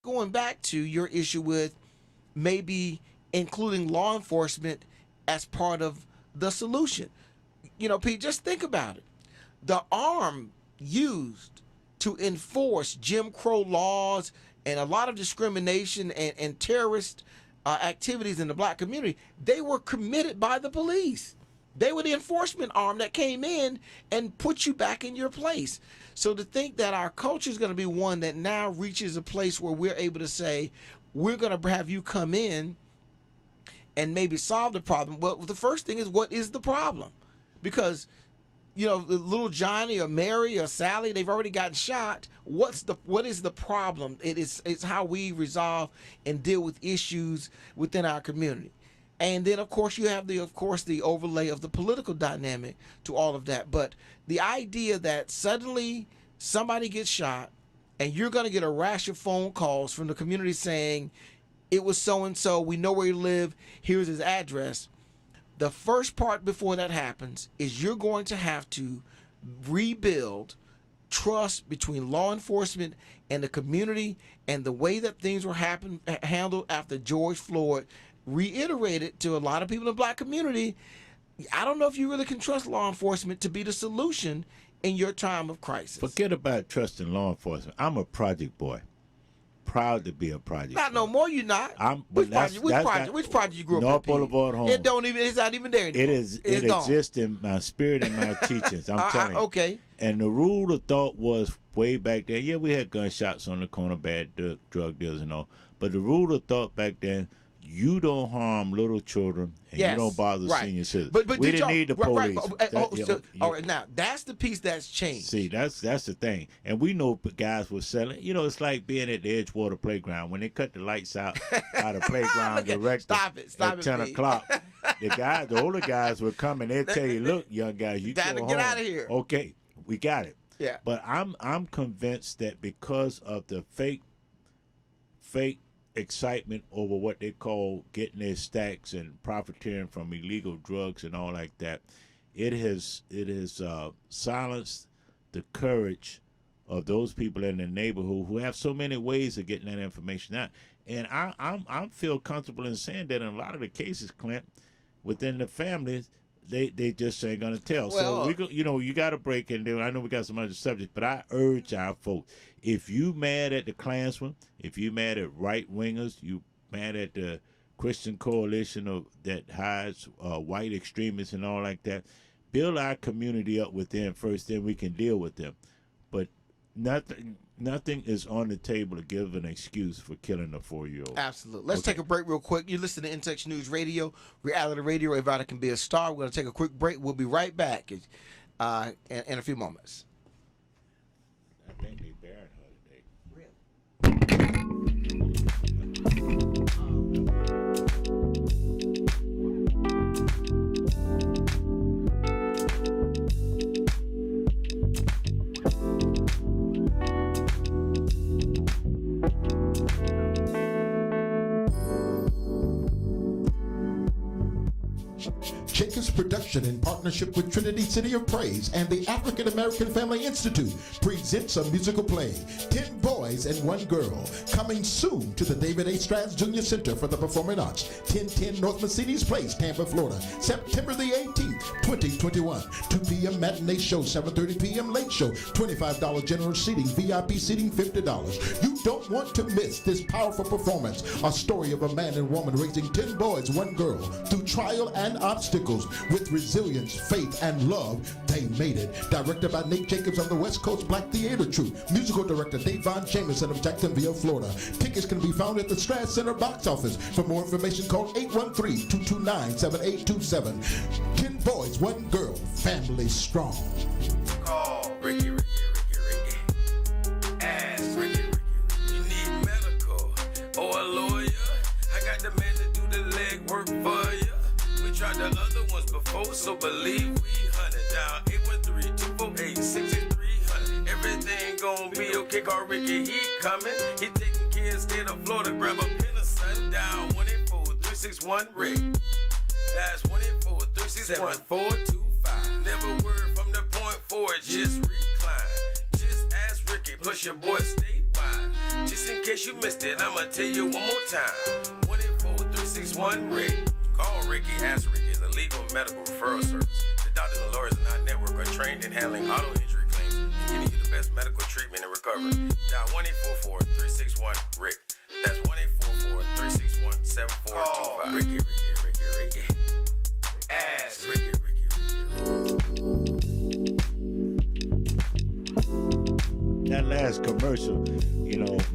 going back to your issue with maybe including law enforcement as part of the solution. You know, Pete, just think about it. The arm used to enforce Jim Crow laws and a lot of discrimination and terrorist activities in the black community, they were committed by the police. They were the enforcement arm that came in and put you back in your place. So to think that our culture is going to be one that now reaches a place where we're able to say, we're going to have you come in and maybe solve the problem. Well, the first thing is, what is the problem? Because, you know, little Johnny or Mary or Sally, they've already gotten shot. What is the problem? It's how we resolve and deal with issues within our community. And then, of course, you have the overlay of the political dynamic to all of that. But the idea that suddenly somebody gets shot and you're going to get a rash of phone calls from the community saying, it was so-and-so, we know where he lived, here's his address. The first part before that happens is you're going to have to rebuild trust between law enforcement and the community, and the way that things were handled after George Floyd reiterated to a lot of people in the black community. I don't know if you really can trust law enforcement to be the solution in your time of crisis. Forget about trusting law enforcement. I'm a project boy. Proud to be a project. Not no more. You're not. Which project you grew up in? North Boulevard Home. It's not even there anymore. It exists in my spirit and my teachings. I'm telling you. Okay. And the rule of thought was way back then. Yeah, we had gunshots on the corner, bad drug dealers and all. But the rule of thought back then, you don't harm little children, and you don't bother senior citizens. But we didn't need the police. All right, now that's the piece that's changed. See, that's the thing. And we know guys were selling. You know, it's like being at the Edgewater playground when they cut the lights out the playground direct at 10 o'clock. The older guys were coming. They'd tell you, "Look, young guys, you gotta go get home. out of here." Okay, we got it. Yeah. But I'm convinced that because of the fake excitement over what they call getting their stacks and profiteering from illegal drugs and all like that, it has silenced the courage of those people in the neighborhood who have so many ways of getting that information out. And I feel comfortable in saying that in a lot of the cases, Clint, within the families, they just ain't gonna tell. Well, so you got to break in there. I know we got some other subjects, but I urge our folks: if you mad at the Klansmen, if you mad at right wingers, you mad at the Christian coalition that hides white extremists and all like that, build our community up with them first. Then we can deal with them. But nothing is on the table to give an excuse for killing a 4-year-old. Absolutely. Let's take a break real quick. You listen to Intex News Radio, Reality Radio. Everybody can be a star. We're going to take a quick break. We'll be right back in a few moments. I think they buried her today. Really? Jacobs Production, in partnership with Trinity City of Praise and the African American Family Institute, presents a musical play, 10 Boys and One Girl, coming soon to the David A. Strauss Jr. Center for the Performing Arts, 1010 North Mercedes Place, Tampa, Florida, September the 18th, 2021. 2 p.m. matinee show, 7:30 p.m. late show, $25 general seating, VIP seating $50. You don't want to miss this powerful performance, a story of a man and woman raising 10 boys, 1 girl, through trial and obstacles. With resilience, faith, and love, they made it. Directed by Nate Jacobs of the West Coast Black Theater Troupe. Musical director Davon Jameson of Jacksonville, Florida. Tickets can be found at the Strass Center box office. For more information, call 813-229-7827. 10 boys, 1 girl, family strong. Call Ricky. Ask Ricky. You need medical or a lawyer? I got the man to do the legwork for you. We tried the other ones before, so believe we hunted down 813-248-6300. Everything gon' be okay. Call Ricky, he coming. He taking care of state of Florida. Grab a pen of sundown. 184-361-RICK. That's 184-361-7425. Never word from the point forward, just recline. Just ask Ricky, plus your boy statewide. Just in case you missed it, I'ma tell you one more time. 1-800-361-RICK. Call Ricky. Ask Ricky is a legal medical referral service. The doctors and lawyers in our network are trained in handling auto injury claims and getting you the best medical treatment and recovery. Dial 1-844-361-RICK. That's 1-844-361-7425. Ricky. Ask Ricky. That last commercial,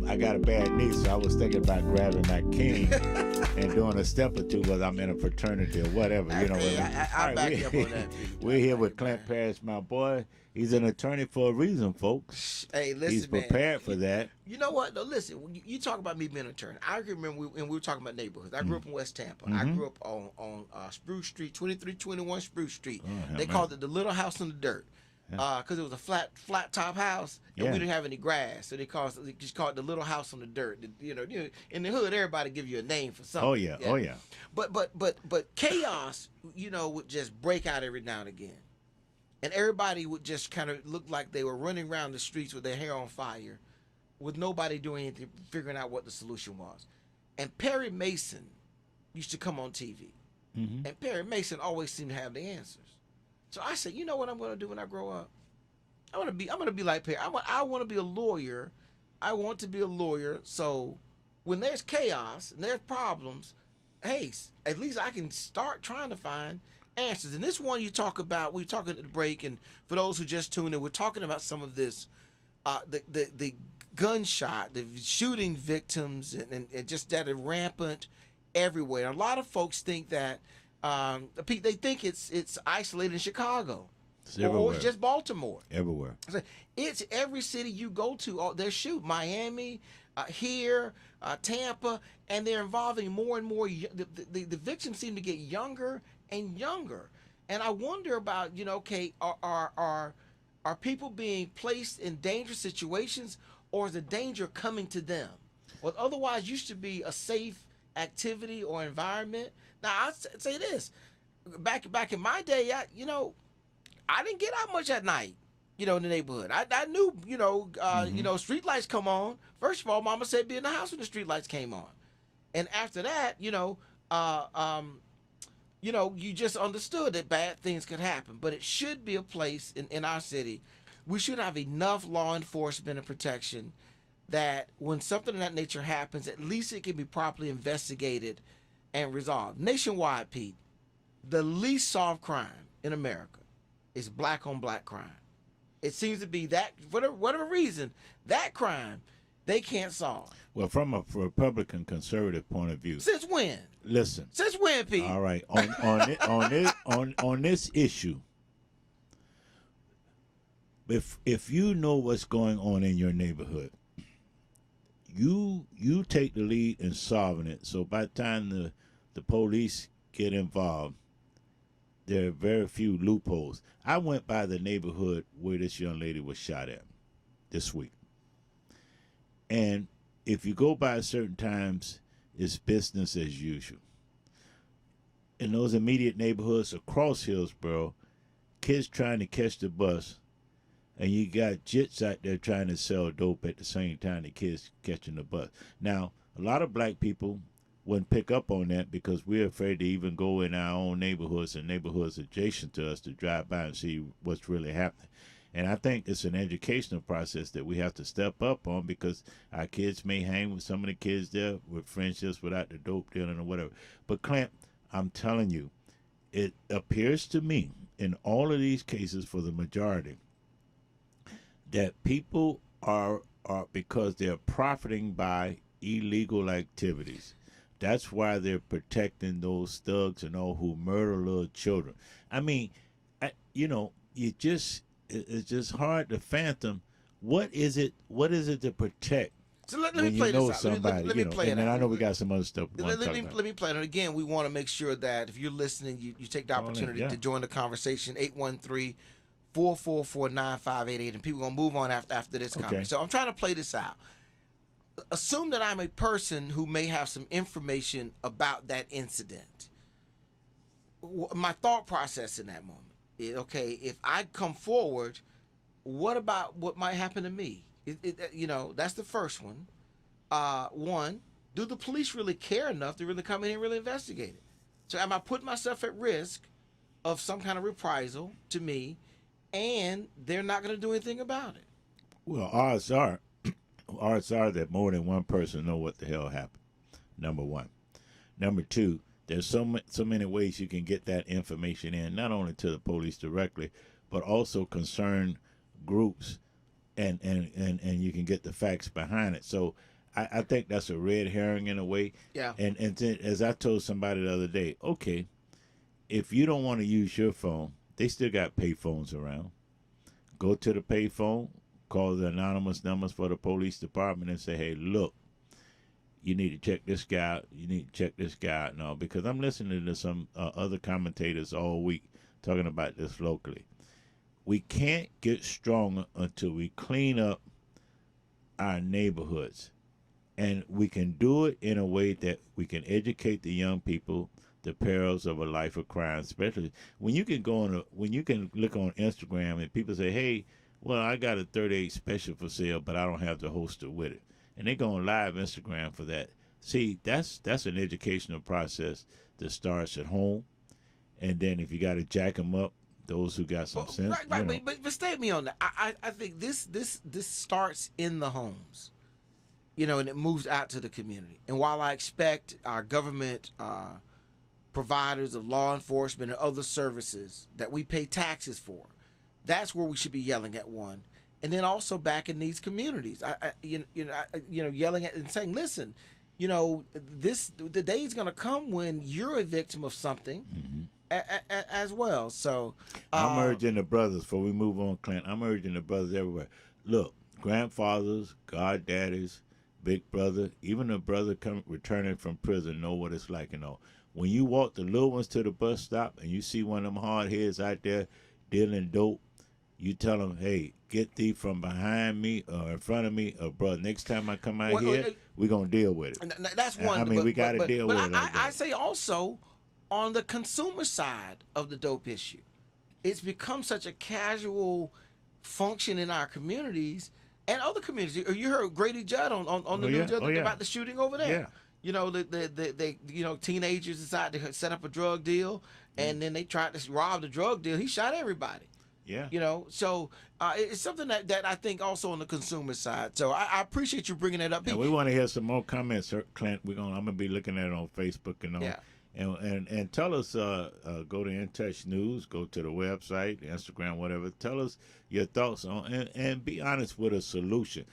I got a bad knee, so I was thinking about grabbing my cane and doing a step or two because I'm in a fraternity or whatever. I'll All back right, you up on that. we're here with Clint Parrish, my boy. He's an attorney for a reason, folks. Hey, listen, He's prepared for that. You know what? No, listen. When you talk about me being an attorney, I remember when we were talking about neighborhoods. I grew up in West Tampa. I grew up on Spruce Street, 2321 Spruce Street. They called it the Little House in the Dirt. Because it was a flat top house and we didn't have any grass, so they just called it the Little House on the Dirt. In the hood, everybody give you a name for something. Oh yeah. But chaos, would just break out every now and again, and everybody would just kind of look like they were running around the streets with their hair on fire, with nobody doing anything, figuring out what the solution was. And Perry Mason used to come on TV, and Perry Mason always seemed to have the answers. So I said, you know what I'm going to do when I grow up? I'm going to be like Perry. I want to be a lawyer. I want to be a lawyer. So when there's chaos and there's problems, hey, at least I can start trying to find answers. And this one you talk about, we were talking at the break, and for those who just tuned in, we're talking about some of this, the gunshot, the shooting victims, and just that are rampant everywhere. And a lot of folks think that they think it's isolated in Chicago, or it's just Baltimore. Everywhere. It's every city you go to. They're shooting Miami, here, Tampa, and they're involving more and more. The victims seem to get younger and younger, and I wonder about are people being placed in dangerous situations, or is the danger coming to them? What otherwise used to be a safe activity or environment. Now I'll say this: back in my day, I didn't get out much at night. In the neighborhood, I knew street lights come on. First of all, Mama said be in the house when the street lights came on, and after that, you just understood that bad things could happen. But it should be a place in our city. We should have enough law enforcement and protection that when something of that nature happens, at least it can be properly investigated and resolved. Nationwide, Pete, the least solved crime in America is black on black crime. It seems to be that, for whatever reason, that crime they can't solve. Well, from a Republican conservative point of view. Since when? Listen. Since when, Pete? All right. On this issue, if you know what's going on in your neighborhood, you take the lead in solving it. So by the time the police get involved, there are very few loopholes. I went by the neighborhood where this young lady was shot at this week. And if you go by certain times, it's business as usual. In those immediate neighborhoods across Hillsborough, kids trying to catch the bus, and you got jits out there trying to sell dope at the same time the kids catching the bus. Now, a lot of black people wouldn't pick up on that because we're afraid to even go in our own neighborhoods and neighborhoods adjacent to us to drive by and see what's really happening. And I think it's an educational process that we have to step up on, because our kids may hang with some of the kids there with friendships without the dope dealing or whatever. But Clint, I'm telling you, it appears to me in all of these cases, for the majority, that people are because they're profiting by illegal activities. That's why they're protecting those thugs and all who murder little children. I mean, it's just hard to fathom what is it to protect. So let me play this out. Somebody, let me play it out. And I know we got some other stuff. Let me play it. And again, we want to make sure that if you're listening, you take the opportunity to join the conversation. 813-444-9588, and people are gonna move on after this conversation. So I'm trying to play this out. Assume that I'm a person who may have some information about that incident. My thought process in that moment is, okay, if I come forward, what about what might happen to me? That's the first one. one, do the police really care enough to really come in and really investigate it? So am I putting myself at risk of some kind of reprisal to me, and they're not going to do anything about it? Well, odds are that more than one person know what the hell happened. Number one. Number two, there's so many ways you can get that information in, not only to the police directly, but also concerned groups, and you can get the facts behind it. So I think that's a red herring in a way. Yeah. And then, as I told somebody the other day, okay, if you don't want to use your phone, they still got pay phones around. Go to the pay phone, call the anonymous numbers for the police department and say, hey, look, you need to check this guy out. You need to check this guy out. No, because I'm listening to some other commentators all week talking about this locally. We can't get stronger until we clean up our neighborhoods. And we can do it in a way that we can educate the young people the perils of a life of crime, especially when you can when you can look on Instagram and people say, hey, well, I got a 38 special for sale, but I don't have the holster with it. And they go on live Instagram for that. See, that's an educational process that starts at home. And then if you got to jack them up, those who got some sense. Right. But stay with me on that. I think this starts in the homes, and it moves out to the community. And while I expect our government providers of law enforcement and other services that we pay taxes for, that's where we should be yelling at one. And then also back in these communities, yelling at and saying, listen, the day is going to come when you're a victim of something as well. So I'm urging the brothers, before we move on, Clint, I'm urging the brothers everywhere. Look, grandfathers, goddaddies, big brother, even a brother returning from prison know what it's like, When you walk the little ones to the bus stop and you see one of them hard heads out there dealing dope, you tell them, hey, get thee from behind me or in front of me, or brother, next time I come out here, we're going to deal with it. That's one. We got to deal with it. Like I say also, on the consumer side of the dope issue, it's become such a casual function in our communities and other communities. You heard Grady Judd on the news about the shooting over there. Yeah. The teenagers decided to set up a drug deal, and then they tried to rob the drug deal. He shot everybody. Yeah. So it's something that I think also on the consumer side. So I appreciate you bringing that up. And we want to hear some more comments, Clint. I'm gonna be looking at it on Facebook and all. Yeah. And tell us, go to In Touch News, go to the website, Instagram, whatever. Tell us your thoughts on and be honest with a solution.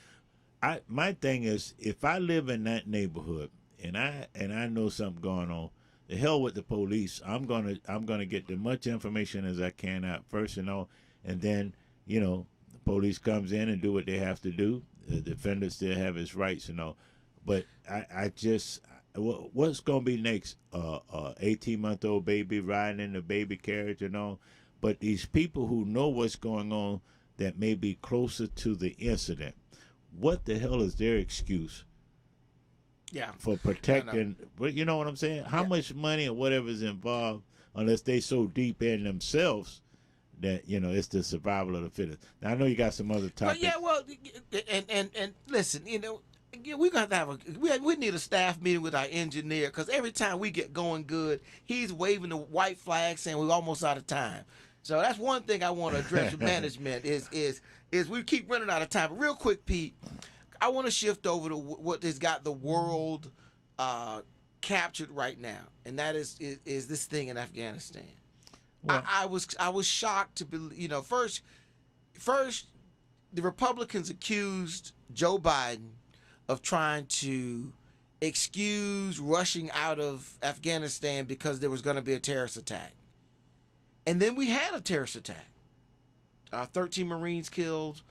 My thing is, if I live in that neighborhood and I know something going on, the hell with the police. I'm gonna get as much information as I can out first, and then the police comes in and do what they have to do. The defendant still have his rights, But I just what's gonna be next? 18-month-old baby riding in the baby carriage, But these people who know what's going on that may be closer to the incident, what the hell is their excuse? Yeah. For protecting, but you know what I'm saying? How much money or whatever is involved, unless they so deep in themselves that it's the survival of the fittest. Now I know you got some other topics. And listen, we're gonna have we need a staff meeting with our engineer, because every time we get going good, he's waving the white flag saying we're almost out of time. So that's one thing I want to address with management is we keep running out of time. But real quick, Pete, I want to shift over to what has got the world captured right now, and that is this thing in Afghanistan. Well, I was shocked to believe. First, the Republicans accused Joe Biden of trying to excuse rushing out of Afghanistan because there was going to be a terrorist attack, and then we had a terrorist attack. 13 Marines killed.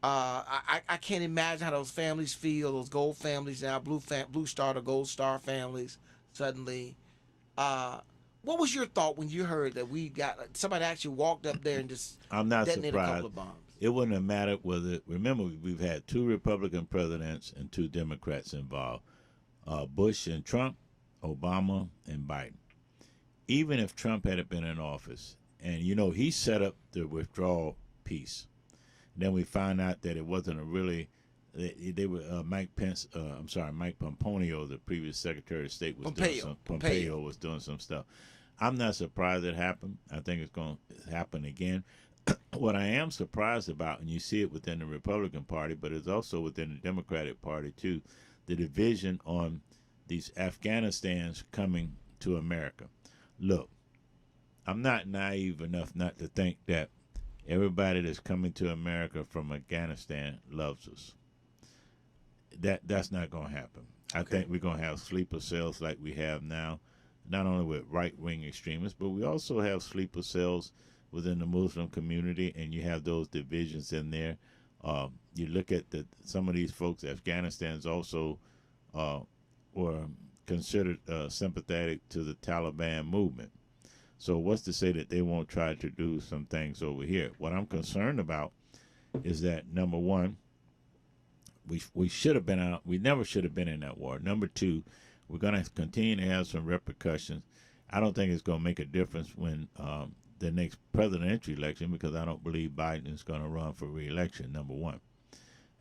I can't imagine how those families feel, those gold families now, Blue Star to Gold Star families suddenly. What was your thought when you heard that we got somebody actually walked up there and just detonated a couple of bombs? It wouldn't have mattered whether, remember, we've had 2 Republican presidents and 2 Democrats involved, Bush and Trump, Obama and Biden. Even if Trump had been in office, and he set up the withdrawal piece. Then we found out that it wasn't a really They were Mike Pompeo, the previous Secretary of State, was Pompeo was doing some stuff. I'm not surprised it happened. I think it's going to happen again. What I am surprised about, and you see it within the Republican Party, but it's also within the Democratic Party too, the division on these Afghanistans coming to America. Look, I'm not naive enough not to think that everybody that's coming to America from Afghanistan loves us. That's not going to happen. I think we're going to have sleeper cells like we have now, not only with right-wing extremists, but we also have sleeper cells within the Muslim community, and you have those divisions in there. You look at some of these folks, Afghanistan's also were considered sympathetic to the Taliban movement. So what's to say that they won't try to do some things over here? What I'm concerned about is that, number one, we should have been out. We never should have been in that war. Number two, we're going to continue to have some repercussions. I don't think it's going to make a difference when the next presidential election, because I don't believe Biden is going to run for re-election, number one.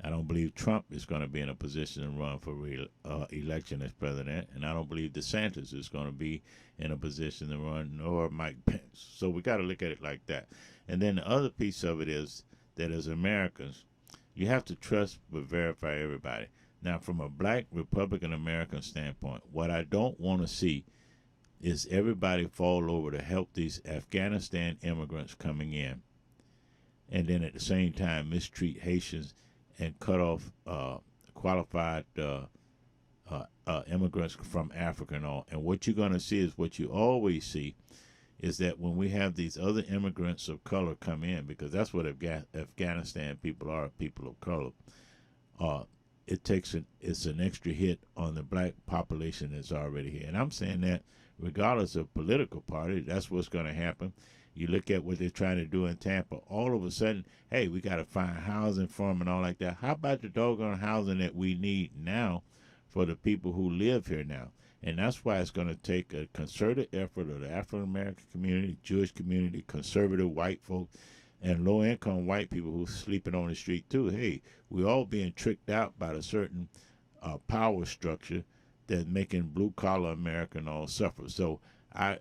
I don't believe Trump is going to be in a position to run for re-election as president, and I don't believe DeSantis is going to be in a position to run, nor Mike Pence. So we got to look at it like that. And then the other piece of it is that as Americans, you have to trust but verify everybody. Now, from a black Republican American standpoint, what I don't want to see is everybody fall over to help these Afghanistan immigrants coming in, and then at the same time mistreat Haitians and cut off qualified immigrants from Africa and all. And what you're going to see is what you always see is that when we have these other immigrants of color come in, because that's what Afghanistan people are, people of color, it's an extra hit on the black population that's already here. And I'm saying that regardless of political party, that's what's going to happen. You look at what they're trying to do in Tampa, all of a sudden, hey, we got to find housing for them and all like that. How about the doggone housing that we need now for the people who live here now? And that's why it's going to take a concerted effort of the African-American community, Jewish community, conservative white folk, and low-income white people who's sleeping on the street too. Hey, we're all being tricked out by a certain power structure that's making blue-collar America and all suffer. So I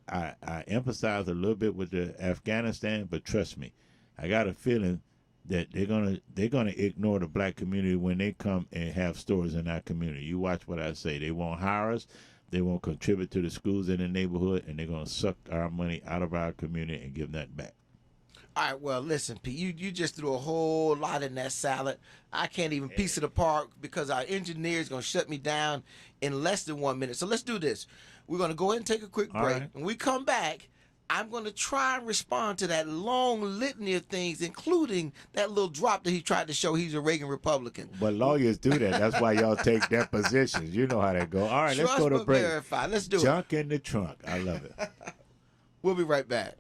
empathize a little bit with the Afghanistan, but trust me, I got a feeling that they're gonna ignore the black community when they come and have stores in our community. You watch what I say. They won't hire us. They won't contribute to the schools in the neighborhood, and they're gonna suck our money out of our community and give that back. All right, well, listen, Pete, you just threw a whole lot in that salad. I can't even piece it apart because our engineer is going to shut me down in less than 1 minute. So let's do this. We're going to go ahead and take a quick break. Right. When we come back, I'm going to try and respond to that long litany of things, including that little drop that he tried to show he's a Reagan Republican. But lawyers do that. That's why y'all take depositions. You know how that go. All right, let's go to break. Verify. Let's do Junk in the trunk. I love it. We'll be right back.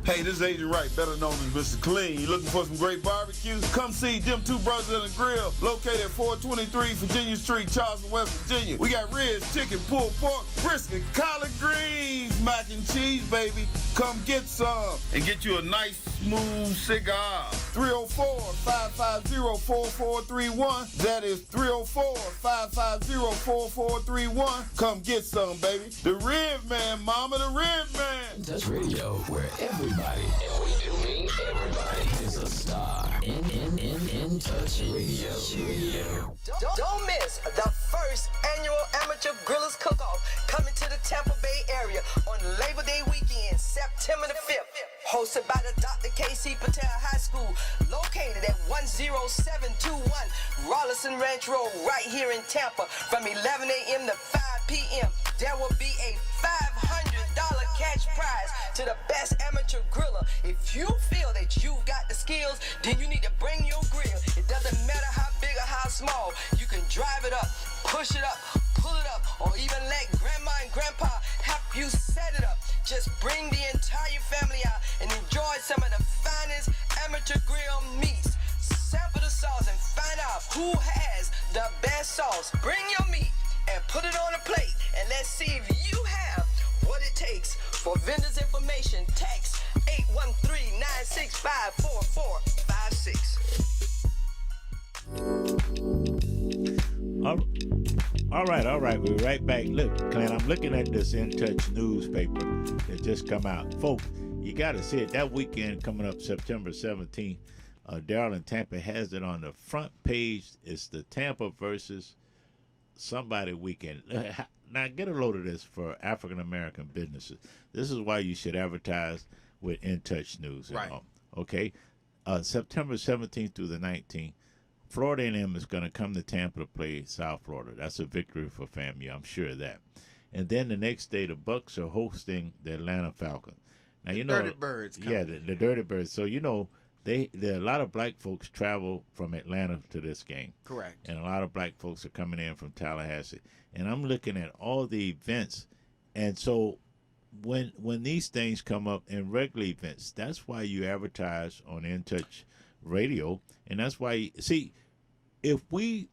Hey, this is Agent Wright, better known as Mr. Clean. You looking for some great barbecue? Come see them two brothers in the grill, located at 423 Virginia Street, Charleston, West Virginia. We got ribs, chicken, pulled pork, brisket, collard greens, mac and cheese, baby. Come get some and get you a nice, smooth cigar. 304-550-4431. That is 304-550-4431. Come get some, baby. The Rib Man, mama, the Rib Man. Touch Radio, where everybody, and we do mean everybody, is a star. In Touch Radio. Don't miss the first annual Amateur Grillers Cook-Off coming to the Tampa Bay area on Labor Day weekend, September the 5th. Hosted by the Dr. K.C. Patel High School, located at 10721 Rollison Ranch Road, right here in Tampa, from 11 a.m. to 5 p.m. There will be a $500 cash cash prize to the best amateur griller. If you feel that you've got the skills, then you need to bring your grill. It doesn't matter how big or how small. You can drive it up, push it up, pull it up, or even let grandma and grandpa help you set it up. Just bring the entire family out and enjoy some of the finest amateur grill meats. Sample the sauce and find out who has the best sauce. Bring your meat and put it on a plate, and let's see if you have what it takes. For vendors information, text 813-965-4456. All right. We're right back. Look, Clint, I'm looking at this In Touch newspaper that just come out. Folks, you got to see it. That weekend coming up September 17th, Daryl in Tampa has it on the front page. It's the Tampa versus somebody weekend. Now, get a load of this for African-American businesses. This is why you should advertise with In Touch News. Right. Okay? September 17th through the 19th, Florida A&M is going to come to Tampa to play South Florida. That's a victory for FAMU. I'm sure of that. And then the next day, the Bucks are hosting the Atlanta Falcons. Now, you know, Dirty Birds. yeah, the Dirty Birds. So, you know, there are a lot of black folks travel from Atlanta to this game. Correct. And a lot of black folks are coming in from Tallahassee. And I'm looking at all the events. And so when these things come up in regular events, that's why you advertise on In Touch Radio. And that's why, see, if we,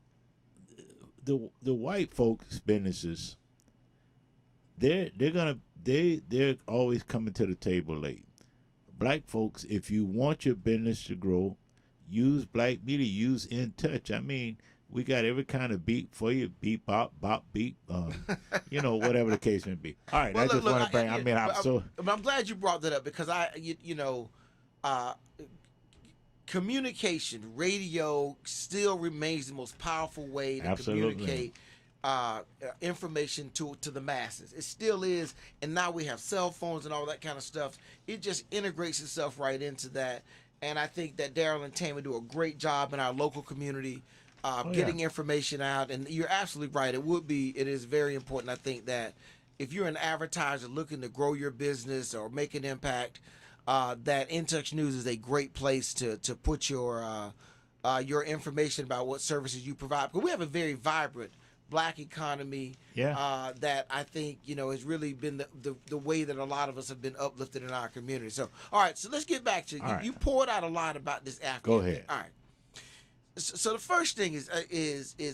the white folks businesses, they're always coming to the table late. Black folks, if you want your business to grow, use black media, use In Touch. I mean, we got every kind of beat for you, beat, bop, beat, you know, whatever the case may be. All right, Well, I just want to bring, I'm glad you brought that up because communication, radio still remains the most powerful way to Absolutely. communicate information to the masses. It still is, and now we have cell phones and all that kind of stuff. It just integrates itself right into that, and I think that Daryl and Tammy do a great job in our local community getting information out. And you're absolutely right. It is very important. I think that if you're an advertiser looking to grow your business or make an impact, that In Touch News is a great place to put your information about what services you provide. But we have a very vibrant black economy that I think, has really been the way that a lot of us have been uplifted in our community. So, all right, so let's get back to you. You poured out a lot about this African. Go ahead. All right. So the first thing is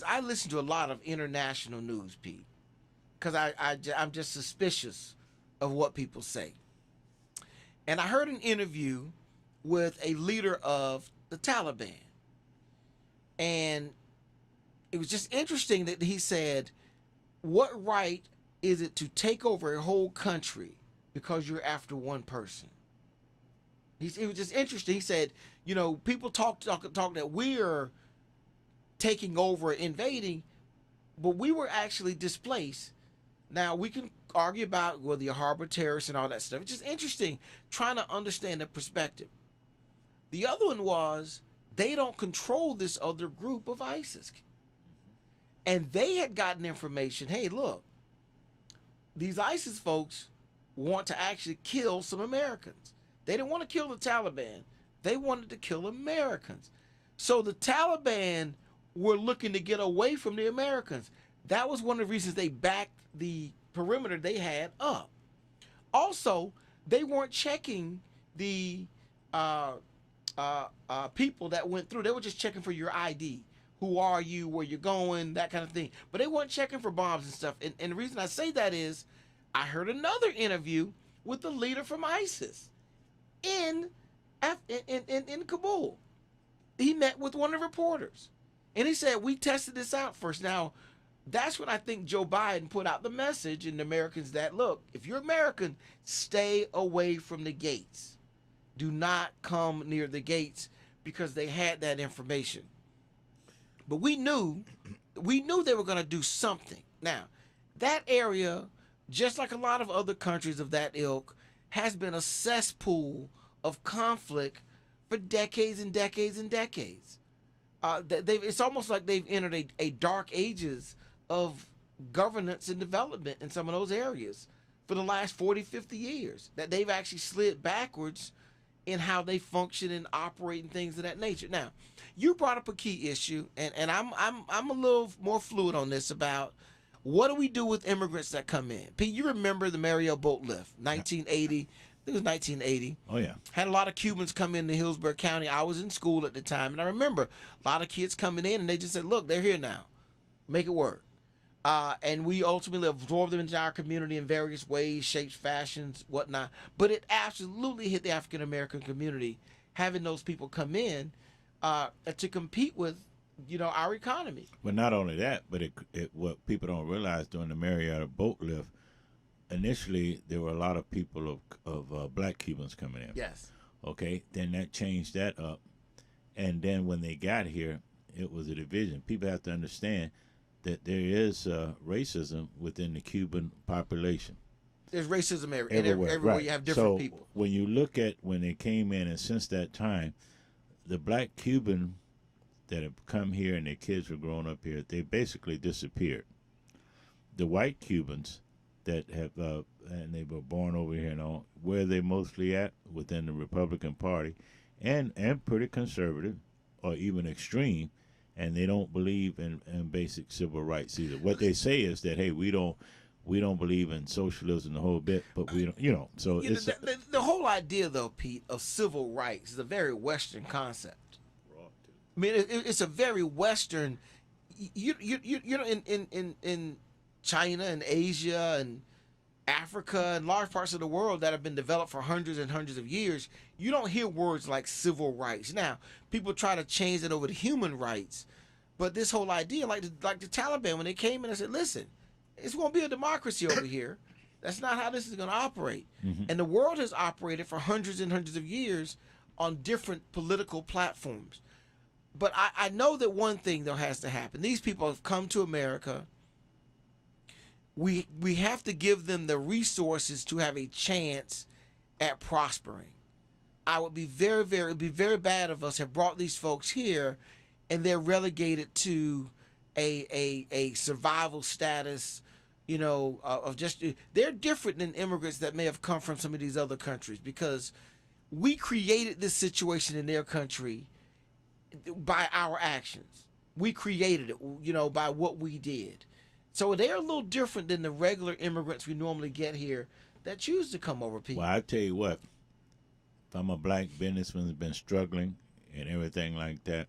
I listen to a lot of international news, Pete, because I'm just suspicious of what people say. And I heard an interview with a leader of the Taliban. And it was just interesting that he said, what right is it to take over a whole country because you're after one person? It was just interesting. He said, people talk that we're taking over, invading, but we were actually displaced. Now, we can argue about whether you harbor terrorists and all that stuff. It's just interesting trying to understand the perspective. The other one was they don't control this other group of ISIS. And they had gotten information, hey, look, these ISIS folks want to actually kill some Americans. They didn't want to kill the Taliban. They wanted to kill Americans. So the Taliban were looking to get away from the Americans. That was one of the reasons they backed the perimeter they had up. Also, they weren't checking the people that went through. They were just checking for your ID. Who are you? Where you're going? That kind of thing. But they weren't checking for bombs and stuff. And the reason I say that is I heard another interview with the leader from ISIS in Kabul. He met with one of the reporters. And he said, we tested this out first. Now, that's when I think Joe Biden put out the message in the Americans that, look, if you're American, stay away from the gates. Do not come near the gates because they had that information. But we knew they were going to do something. Now, that area, just like a lot of other countries of that ilk, has been a cesspool of conflict for decades and decades and decades. It's almost like they've entered a dark ages of governance and development in some of those areas. for the last 40, 50 years, that they've actually slid backwards in how they function and operate and things of that nature. Now, you brought up a key issue, and I'm a little more fluid on this about what do we do with immigrants that come in. Pete, you remember the Mariel boat lift, 1980. I think it was 1980. Oh, yeah. Had a lot of Cubans come into Hillsborough County. I was in school at the time, and I remember a lot of kids coming in, and they just said, look, they're here now. Make it work. And we ultimately absorbed them into our community in various ways, shapes, fashions, whatnot. But it absolutely hit the African-American community, having those people come in to compete with, our economy. But not only that, but what people don't realize during the Marietta boat lift, initially there were a lot of people of black Cubans coming in. Yes. Okay, then that changed that up, and then when they got here, it was a division. People have to understand that there is racism within the Cuban population. There's racism Everywhere. everywhere. Right. You have different so people. When you look at when they came in, and since that time, the black Cuban that have come here and their kids were growing up here, they basically disappeared. The white Cubans that have and they were born over here and all, where are they mostly at? Within the Republican Party, and pretty conservative or even extreme, and they don't believe in basic civil rights either. What they say is that, hey, we don't believe in socialism the whole bit, but we don't, so it's the whole idea, though, Pete, of civil rights is a very Western concept. I mean, it's a very Western. In China and Asia and Africa and large parts of the world that have been developed for hundreds and hundreds of years, you don't hear words like civil rights. Now, people try to change it over to human rights, but this whole idea, like the Taliban, when they came in and said, listen, it's going to be a democracy over here. That's not how this is going to operate. Mm-hmm. And the world has operated for hundreds and hundreds of years on different political platforms. But I know that one thing, though, has to happen. These people have come to America. We have to give them the resources to have a chance at prospering. I would be it'd be very bad of us have brought these folks here and they're relegated to a survival status, of just, they're different than immigrants that may have come from some of these other countries, because we created this situation in their country by our actions. We created it, by what we did. So they're a little different than the regular immigrants we normally get here that choose to come over, Pete. Well, I tell you what, if I'm a black businessman that's been struggling and everything like that,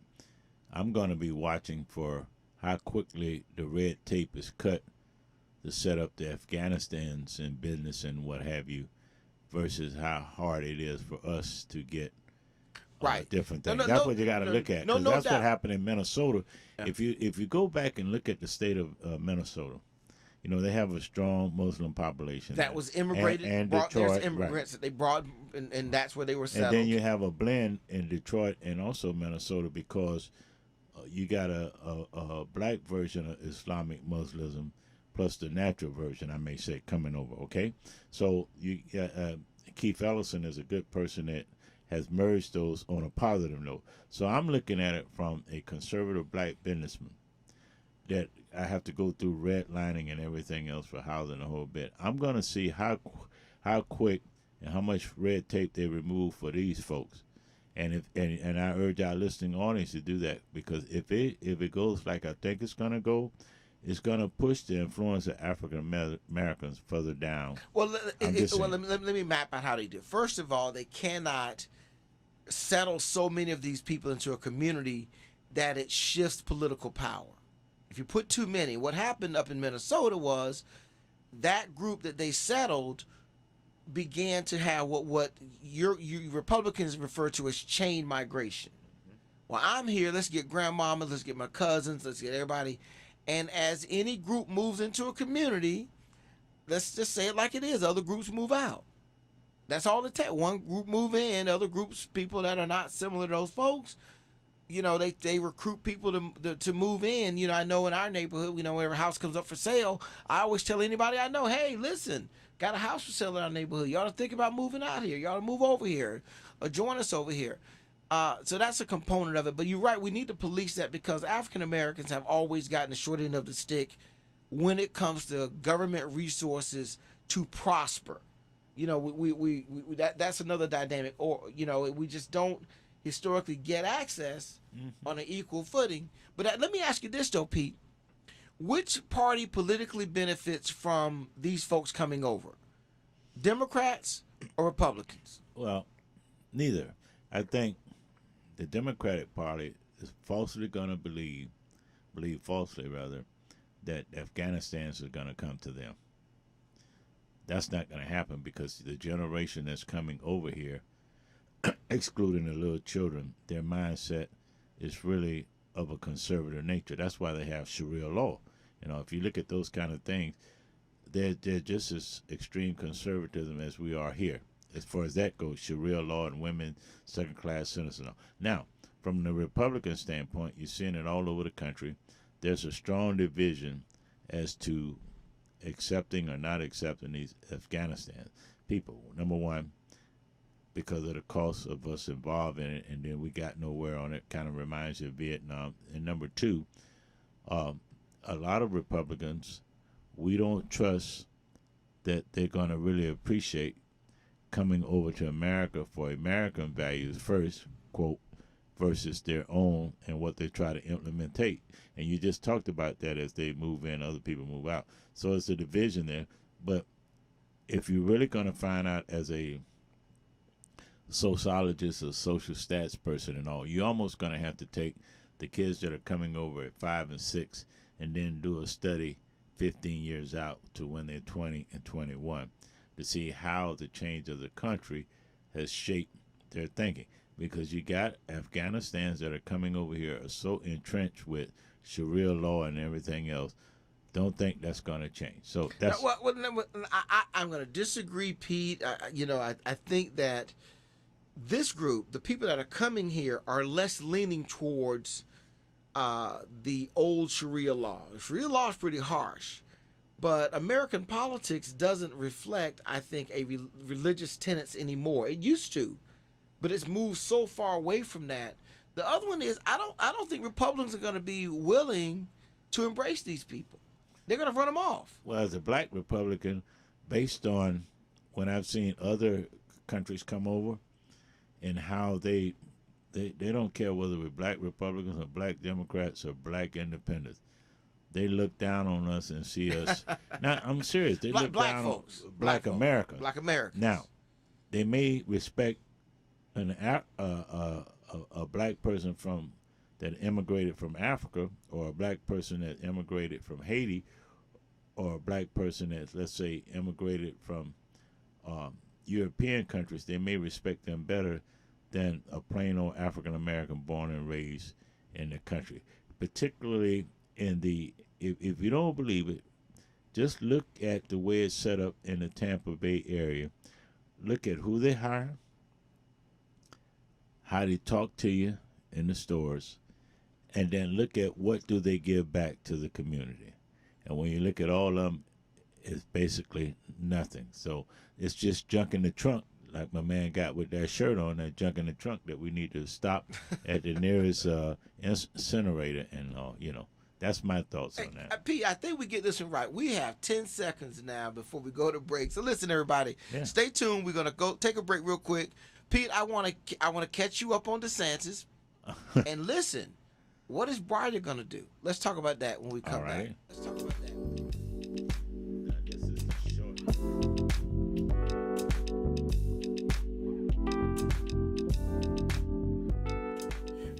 I'm going to be watching for how quickly the red tape is cut to set up the Afghanistans in business and what have you, versus how hard it is for us to get right different things. That's what you got to look at. No that's doubt. What happened in Minnesota. Yeah. If you go back and look at the state of Minnesota, they have a strong Muslim population that there. was immigrated, and brought Detroit, there's immigrants right. that they brought, and that's where they were settled. And then you have a blend in Detroit and also Minnesota, because you got a black version of Islamic Muslim plus the natural version, I may say, coming over. Okay, so Keith Ellison is a good person that has merged those on a positive note. So I'm looking at it from a conservative black businessman that I have to go through redlining and everything else for housing the whole bit. I'm going to see how quick and how much red tape they remove for these folks. And I urge our listening audience to do that, because if it goes like I think it's going to go, it's going to push the influence of African Americans further down. Well, let me map out how they do. First of all, they cannot settle so many of these people into a community that it shifts political power. If you put too many, what happened up in Minnesota was that group that they settled began to have what you Republicans refer to as chain migration. Well, I'm here, let's get grandmama, let's get my cousins, let's get everybody. And as any group moves into a community, let's just say it like it is, other groups move out. That's all it takes. One group move in, other groups, people that are not similar to those folks, they recruit people to move in. I know in our neighborhood, whenever a house comes up for sale, I always tell anybody I know, hey, listen, got a house for sale in our neighborhood. You ought to think about moving out here. You ought to move over here or join us over here. So that's a component of it. But you're right, we need to police that, because African Americans have always gotten the short end of the stick when it comes to government resources to prosper. That's another dynamic. Or we just don't historically get access on an equal footing. But let me ask you this though, Pete: which party politically benefits from these folks coming over? Democrats or Republicans? Well, neither. I think the Democratic Party is falsely going to believe falsely rather, that Afghanistan is going to come to them. That's not going to happen because the generation that's coming over here, excluding the little children, their mindset is really of a conservative nature. That's why they have Sharia law. If you look at those kind of things, they're just as extreme conservatism as we are here. As far as that goes, Sharia law and women, second-class citizens. Now, from the Republican standpoint, you're seeing it all over the country. There's a strong division as to accepting or not accepting these Afghanistan people. Number one, because of the cost of us involved in it, and then we got nowhere on it. Kind of reminds you of Vietnam. And number two, a lot of Republicans, we don't trust that they're going to really appreciate coming over to America for American values first, quote, versus their own and what they try to implementate. And you just talked about that as they move in, other people move out. So it's a division there. But if you're really going to find out as a sociologist or social stats person and all, you're almost going to have to take the kids that are coming over at 5 and 6 and then do a study 15 years out to when they're 20 and 21 to see how the change of the country has shaped their thinking. Because you got Afghanistans that are coming over here are so entrenched with Sharia law and everything else. Don't think that's going to change. So that's I'm going to disagree, Pete. I think that this group, the people that are coming here, are less leaning towards the old Sharia law. Sharia law is pretty harsh, but American politics doesn't reflect, I think, religious tenets anymore. It used to, but it's moved so far away from that. The other one is I don't think Republicans are going to be willing to embrace these people. They're going to run them off. Well, as a black Republican, based on when I've seen other countries come over and how they don't care whether we're black Republicans or black Democrats or black independents. They look down on us and see us. Now, I'm serious. They look black down folks. on black Americans. Black Americans. Now, they may respect a black person that immigrated from Africa, or a black person that immigrated from Haiti, or a black person that, let's say, immigrated from European countries. They may respect them better than a plain old African American born and raised in the country. Particularly in if you don't believe it, just look at the way it's set up in the Tampa Bay area. Look at who they hire, how they talk to you in the stores, and then look at what do they give back to the community. And when you look at all of them, it's basically nothing. So it's just junk in the trunk, like my man got with that shirt on, that junk in the trunk that we need to stop at the nearest incinerator. And, that's my thoughts on that. Pete, I think we get this one right. We have 10 seconds now before we go to break. So listen, everybody, Stay tuned. We're going to go take a break real quick. Pete, I want to catch you up on DeSantis. And listen, what is Biden going to do? Let's talk about that when we come back. Let's talk about that. This is short.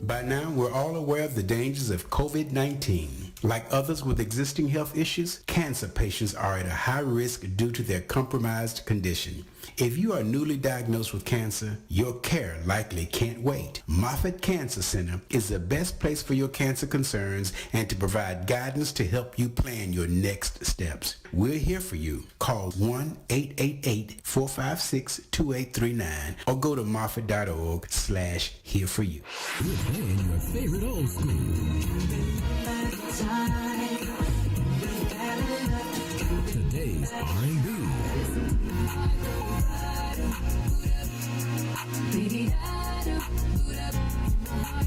By now, we're all aware of the dangers of COVID-19. Like others with existing health issues, cancer patients are at a high risk due to their compromised condition. If you are newly diagnosed with cancer, your care likely can't wait. Moffitt Cancer Center is the best place for your cancer concerns and to provide guidance to help you plan your next steps. We're here for you. Call 1-888-456-2839 or go to moffitt.org/here for you. We're playing your favorite old school. Today's R&B.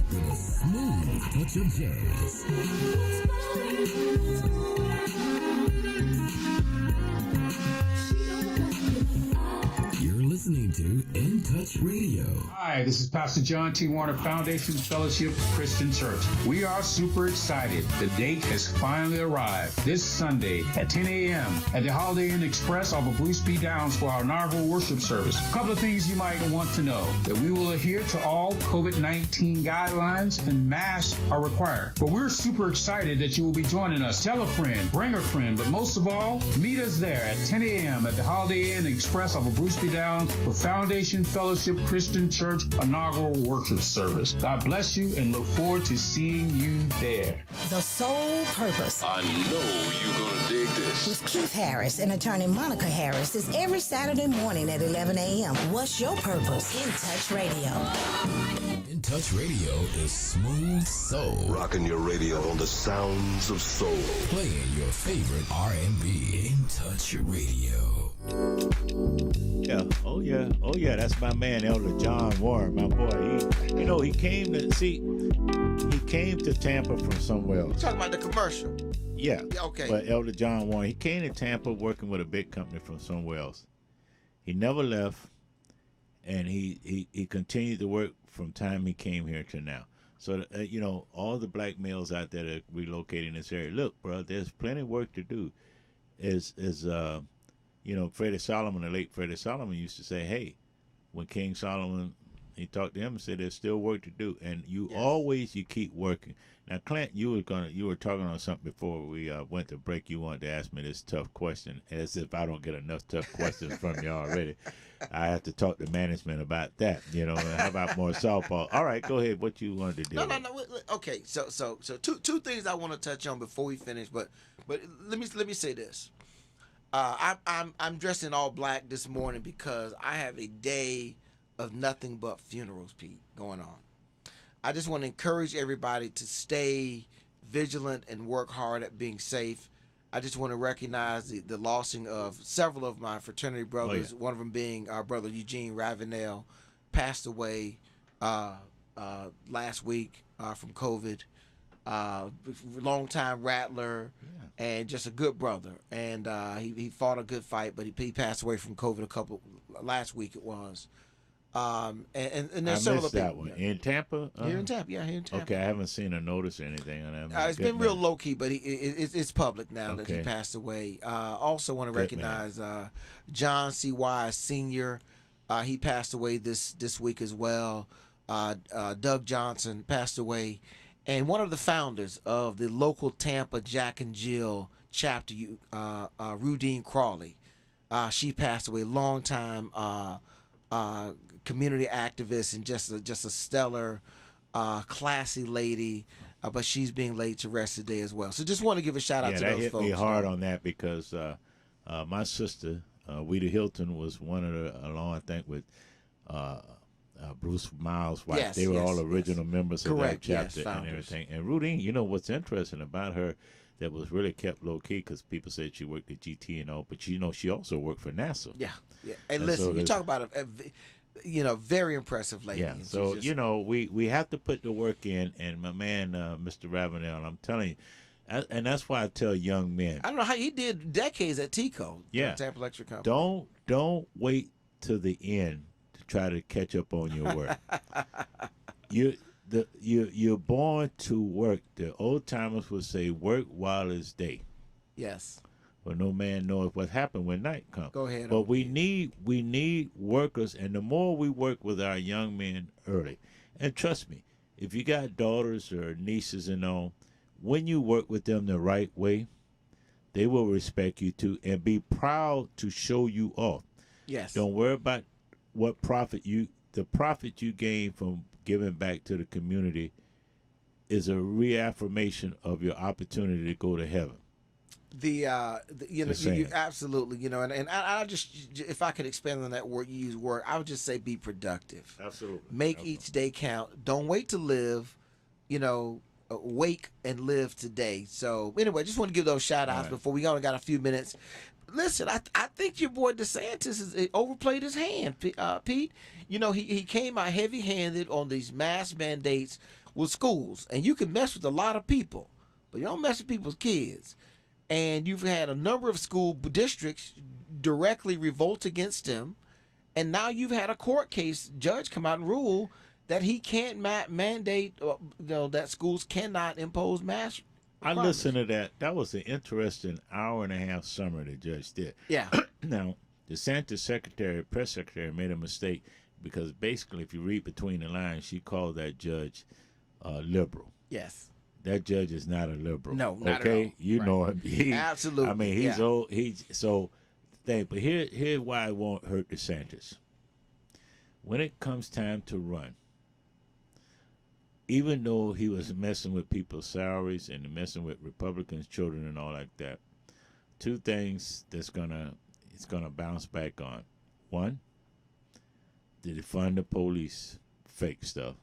With a smooth touch of jazz. to In Touch Radio. Hi, this is Pastor John T. Warner, Foundation Fellowship Christian Church. We are super excited. The date has finally arrived this Sunday at 10 a.m. at the Holiday Inn Express off of Bruce B. Downs for our inaugural worship service. A couple of things you might want to know: that we will adhere to all COVID-19 guidelines and masks are required. But we're super excited that you will be joining us. Tell a friend, bring a friend, but most of all, meet us there at 10 a.m. at the Holiday Inn Express off of Bruce B. Downs for Foundation Fellowship Christian Church inaugural worship service. God bless you and look forward to seeing you there. The Sole Purpose. I know you're gonna dig this. With Keith Harris and attorney Monica Harris is every Saturday morning at 11 a.m. What's your purpose? In Touch Radio. In Touch Radio is smooth soul. Rocking your radio on the sounds of soul. Playing your favorite R&B. In Touch Radio. Yeah, oh yeah, that's my man, Elder John Warren, my boy. He came to Tampa from somewhere else. You talking about the commercial? Yeah. Okay. But Elder John Warren, he came to Tampa working with a big company from somewhere else. He never left, and he continued to work from time he came here to now. So, all the black males out there that relocating in this area, look, bro, there's plenty of work to do. Freddie Solomon, the late Freddie Solomon, used to say, hey, when King Solomon, he talked to him and said, there's still work to do. And you keep working. Now, Clint, you were talking on something before we went to break. You wanted to ask me this tough question, as if I don't get enough tough questions from you already. I have to talk to management about that, how about more softball? All right, go ahead. What you wanted to do? No. Okay, so two things I want to touch on before we finish, but let me say this. I'm dressed in all black this morning because I have a day of nothing but funerals, Pete, going on. I just want to encourage everybody to stay vigilant and work hard at being safe. I just want to recognize the lossing of several of my fraternity brothers, one of them being our brother Eugene Ravenel, passed away last week from COVID. Long-time rattler and just a good brother. And he fought a good fight, but he passed away from COVID last week it was. And there's several missed that one. In Tampa? Here in Tampa, here in Tampa. Okay, I haven't seen a notice or anything on that. It's been real low-key, but it's public now that he passed away. Also want to recognize John C. Wise Sr. He passed away this week as well. Doug Johnson passed away. And one of the founders of the local Tampa Jack and Jill chapter, Rudine Crawley, she passed away. Long time community activist and just a stellar, classy lady. But she's being laid to rest today as well. So just want to give a shout out to those folks. Yeah, that hit me hard on that because my sister, Weeda Hilton, was one of the, along I think with Bruce Miles' wife. Yes, they were all original members of that chapter and founders. everything. And Rudine, what's interesting about her that was really kept low key because people said she worked at GT and all, but she also worked for NASA. Yeah. And listen, so you talk about a very impressive lady. Yeah. So we have to put the work in, and my man, Mr. Ravenel, I'm telling you. And that's why I tell young men. I don't know how he did decades at TCO. Yeah. Tampa Electric Company. Don't wait to the end to try to catch up on your work. You're born to work. The old timers would say, "Work while it's day." Yes. But no man knows what happened when night comes. Go ahead. But we need workers, and the more we work with our young men early, and trust me, if you got daughters or nieces and all, when you work with them the right way, they will respect you too and be proud to show you off. Yes. Don't worry about the profit you gain from giving back to the community is a reaffirmation of your opportunity to go to heaven. You absolutely, and I just, if I could expand on that word, you use work, I would just say be productive. Absolutely. Make each day count. Don't wait to live, wake and live today. So anyway, just want to give those shout outs before we only got a few minutes. Listen, I think your boy DeSantis has overplayed his hand, Pete. He came out heavy-handed on these mask mandates with schools, and you can mess with a lot of people, but you don't mess with people's kids. And you've had a number of school districts directly revolt against him, And now you've had a court case judge come out and rule that he can't mandate, that schools cannot impose mask. I listened to that. That was an interesting hour-and-a-half summary the judge did. Yeah. Now, DeSantis' press secretary, made a mistake because basically, if you read between the lines, she called that judge liberal. Yes. That judge is not a liberal. No, not okay? at all. You know him. Absolutely. I mean, he's yeah. old. But here's why it won't hurt DeSantis. When it comes time to run, even though he was messing with people's salaries and messing with Republicans' children and all like that, two things it's gonna bounce back on. One, did it fund the police fake stuff?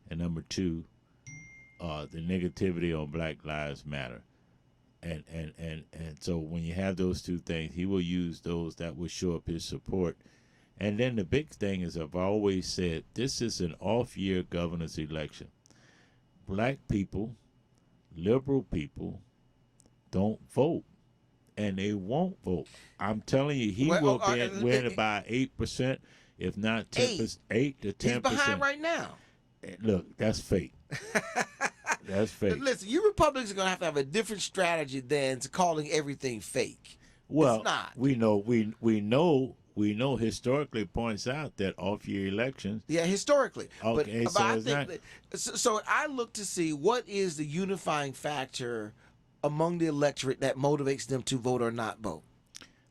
And number two, the negativity on Black Lives Matter. And so when you have those two things, he will use those that will show up his support. And then the big thing is, I've always said, this is an off-year governor's election. Black people, liberal people, don't vote. And they won't vote. I'm telling you, he will win by 8%, if not 10%, 8 to 10%. He's behind right now. Look, that's fake. That's fake. Listen, you Republicans are going to have a different strategy than calling everything fake. Well, it's not. We know historically points out that off-year elections. Yeah, historically. Okay, but I think so I look to see what is the unifying factor among the electorate that motivates them to vote or not vote.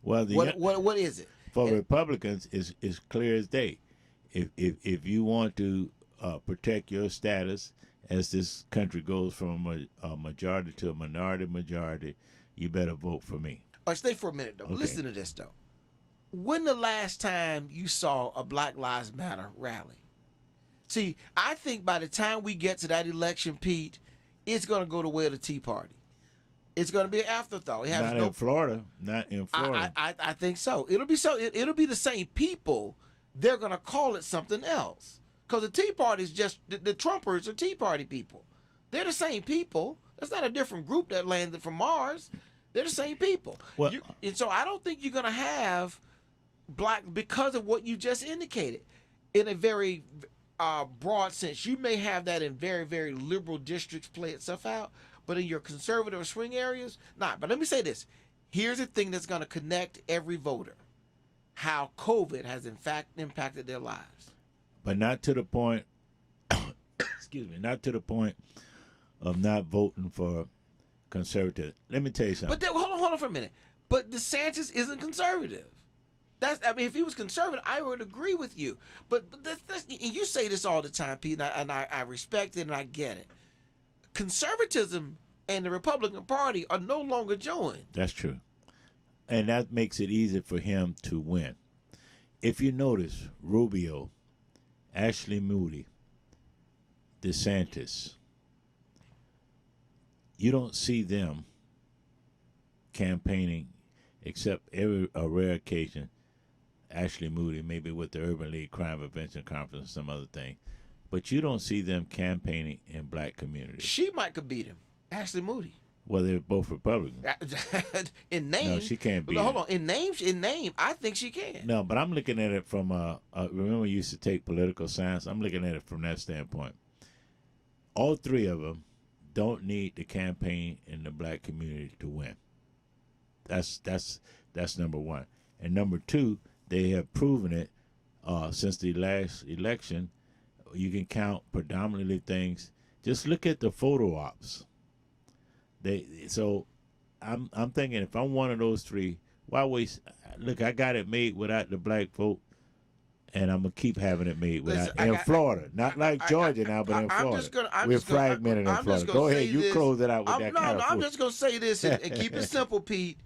Well, what is it? For Republicans, is clear as day. If you want to protect your status as this country goes from a majority to a majority, you better vote for me. All right, stay for a minute, though. Okay. Listen to this, though. When the last time you saw a Black Lives Matter rally? See, I think by the time we get to that election, Pete, it's going to go the way of the Tea Party. It's going to be an afterthought. It has in Florida. Not in Florida. I think so. It'll be so. It'll be the same people. They're going to call it something else. Because the Tea Party is just, the Trumpers are Tea Party people. They're the same people. That's not a different group that landed from Mars. They're the same people. Well, and so I don't think you're going to have black, because of what you just indicated, in a very broad sense. You may have that in very, very liberal districts play itself out, but in your conservative or swing areas, not. But let me say this. Here's the thing that's going to connect every voter. How COVID has, in fact, impacted their lives. But not to the point, excuse me, not to the point of not voting for conservative. Let me tell you something. But hold on for a minute. But DeSantis isn't conservative. If he was conservative, I would agree with you. But that's and you say this all the time, Pete, and I respect it and I get it. Conservatism and the Republican Party are no longer joined. That's true. And that makes it easy for him to win. If you notice, Rubio, Ashley Moody, DeSantis, you don't see them campaigning except a rare occasion. Ashley Moody, maybe with the Urban League Crime Prevention Conference or some other thing. But you don't see them campaigning in black communities. She might could beat him, Ashley Moody. Well, they're both Republicans. In name, no, she can't beat hold him. on. In name, I think she can. No, but I'm looking at it from remember we used to take political science. I'm looking at it from that standpoint. All three of them don't need to campaign in the black community to win. That's number one. And number two, they have proven it since the last election. You can count predominantly things. Just look at the photo ops. So I'm thinking, if I'm one of those three, why waste? Look, I got it made without the black vote, and I'm gonna keep having it made without Florida. Not like Georgia now, but in Florida. We're fragmented in Florida. Go ahead, you close it out with that. I'm just gonna say this and keep it simple, Pete.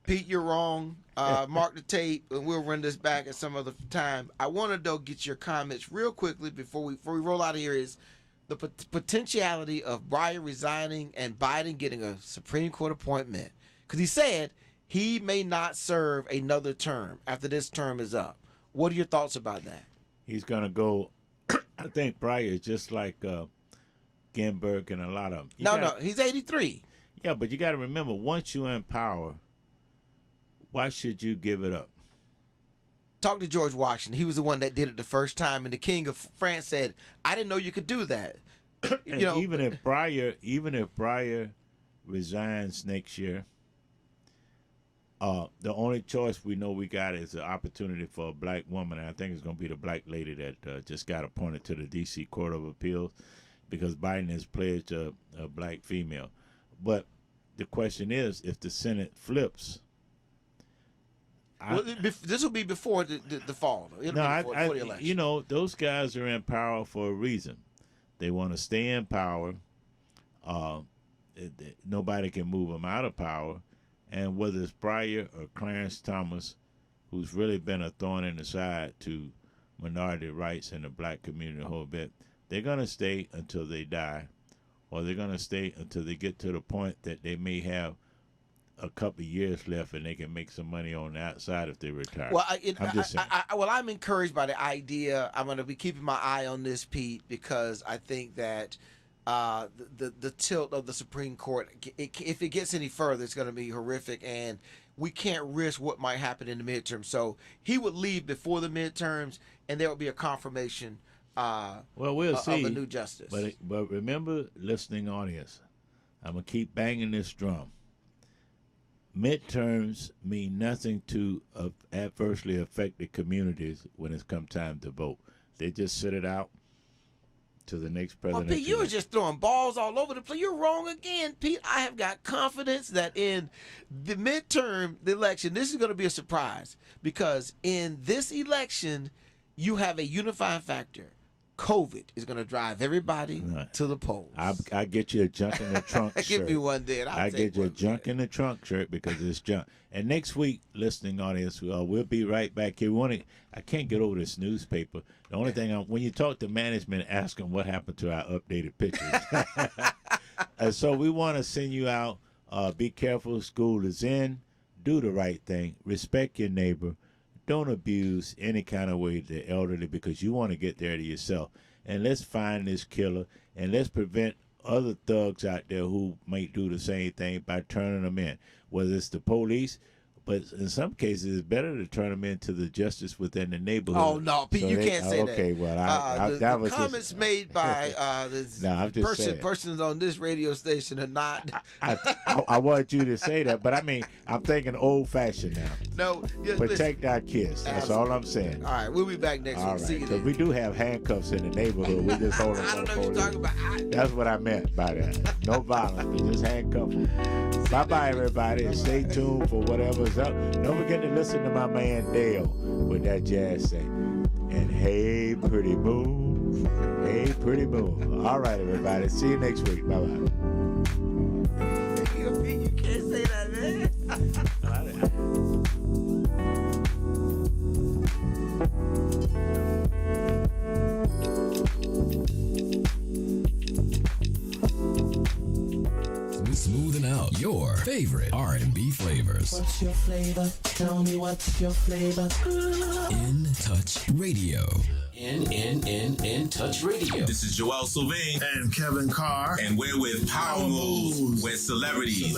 Pete, you're wrong. Mark the tape, and we'll run this back at some other time. I want to though get your comments real quickly before we roll out of here. Is the potentiality of Breyer resigning and Biden getting a Supreme Court appointment? Because he said he may not serve another term after this term is up. What are your thoughts about that? He's gonna go. I think Breyer is just like Ginsburg and a lot of them. No, he's 83. Yeah, but you got to remember, once you're in power, why should you give it up? Talk to George Washington. He was the one that did it the first time, and the King of France said, "I didn't know you could do that." And even if Breyer resigns next year, the only choice we know we got is the opportunity for a black woman. And I think it's going to be the black lady that just got appointed to the D.C. Court of Appeals, because Biden has pledged a black female. But the question is, if the Senate flips. This will be before the fall. It'll be before the election. You know, those guys are in power for a reason. They want to stay in power. Nobody can move them out of power. And whether it's Breyer or Clarence Thomas, who's really been a thorn in the side to minority rights in the black community a whole bit, they're going to stay until they die, or they're going to stay until they get to the point that they may have a couple of years left and they can make some money on the outside if they retire. Well, I'm encouraged by the idea. I'm going to be keeping my eye on this, Pete, because I think that the tilt of the Supreme Court, if it gets any further, it's going to be horrific, and we can't risk what might happen in the midterm. So he would leave before the midterms, and there will be a confirmation we'll see. of a new justice. But remember, listening audience, I'm going to keep banging this drum. Midterms mean nothing to adversely affect the communities when it's come time to vote. They just sit it out to the next president. Pete, you were just throwing balls all over the place. You're wrong again, Pete. I have got confidence that in the midterm, the election, this is going to be a surprise, because in this election, you have a unifying factor. COVID is going to drive everybody to the polls. I get you a junk in the trunk shirt. Give me one then. I get you a junk in the trunk shirt because it's junk. And next week, listening audience, we'll be right back here. I can't get over this newspaper. The only thing, when you talk to management, ask them what happened to our updated pictures. And so we want to send you out. Be careful. School is in. Do the right thing. Respect your neighbor. Don't abuse any kind of way the elderly, because you want to get there to yourself. And let's find this killer, and let's prevent other thugs out there who might do the same thing by turning them in, whether it's the police. But in some cases, it's better to turn them into the justice within the neighborhood. Oh, no, Pete, you can't say that. Okay, well, that was comments made by persons on this radio station are not. I want you to say that, but I mean, I'm thinking old-fashioned now. No. Protect our kids. That's all I'm saying. All right, we'll be back next week. See you then. Because we do have handcuffs in the neighborhood. We just hold them. I don't know what you're talking about. That's what I meant by that. No violence, but just handcuff them. Bye-bye, everybody, and stay tuned for whatever's up. Don't forget to listen to my man Dale with that jazz thing. And hey, pretty moon. Hey, pretty moon. All right, everybody. See you next week. Bye-bye. You can't say that, man. Smoothing out your favorite R&B flavors. What's your flavor? Tell me what's your flavor. In Touch Radio. In Touch Radio. This is Joel Sylvain and Kevin Carr, and we're with Power Moves, where celebrities